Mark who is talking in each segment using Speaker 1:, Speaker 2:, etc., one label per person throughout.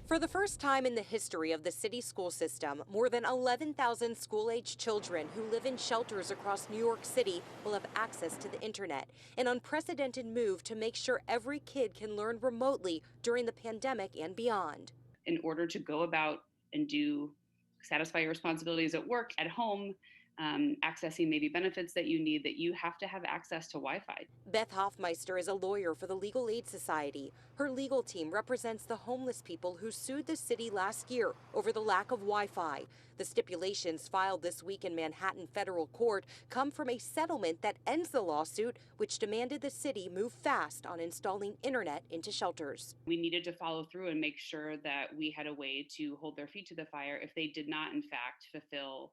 Speaker 1: For the first time in the history of the city school system, more than 11,000 school-age children who live in shelters across New York City will have access to the internet, an unprecedented move to make sure every kid can learn remotely during the pandemic and beyond.
Speaker 2: In order to go about and satisfy your responsibilities at work, at home, accessing maybe benefits that you need, that you have to have access to Wi-Fi.
Speaker 1: Beth Hoffmeister is a lawyer for the Legal Aid Society. Her legal team represents the homeless people who sued the city last year over the lack of Wi-Fi. The stipulations filed this week in Manhattan federal court come from a settlement that ends the lawsuit, which demanded the city move fast on installing internet into shelters.
Speaker 2: We needed to follow through and make sure that we had a way to hold their feet to the fire if they did not, in fact, fulfill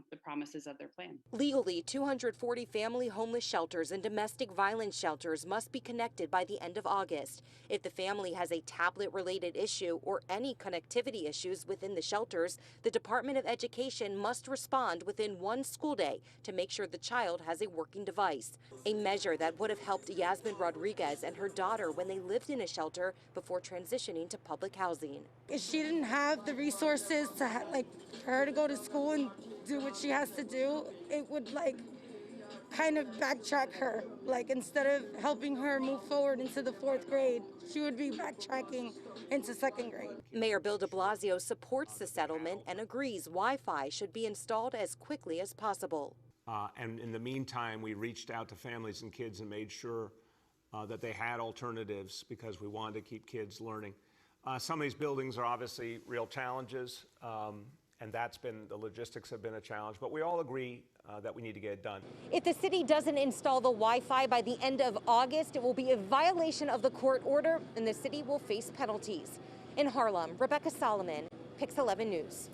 Speaker 2: the promises of their plan.
Speaker 1: Legally, 240 family homeless shelters and domestic violence shelters must be connected by the end of August. If the family has a tablet-related issue or any connectivity issues within the shelters, the Department of Education must respond within one school day to make sure the child has a working device, a measure that would have helped Yasmin Rodriguez and her daughter when they lived in a shelter before transitioning to public housing.
Speaker 3: If she didn't have the resources to for her to go to school and do what she has to do, it would kind of backtrack her. Instead of helping her move forward into the 4th grade, she would be backtracking into 2nd grade.
Speaker 1: Mayor Bill de Blasio supports the settlement and agrees Wi-Fi should be installed as quickly as possible.
Speaker 4: And in the meantime, we reached out to families and kids and made sure that they had alternatives because we wanted to keep kids learning. Some of these buildings are obviously real challenges, and the logistics have been a challenge, but we all agree that we need to get it done.
Speaker 1: If the city doesn't install the Wi-Fi by the end of August, it will be a violation of the court order, and the city will face penalties. In Harlem, Rebecca Solomon, Pix 11 News.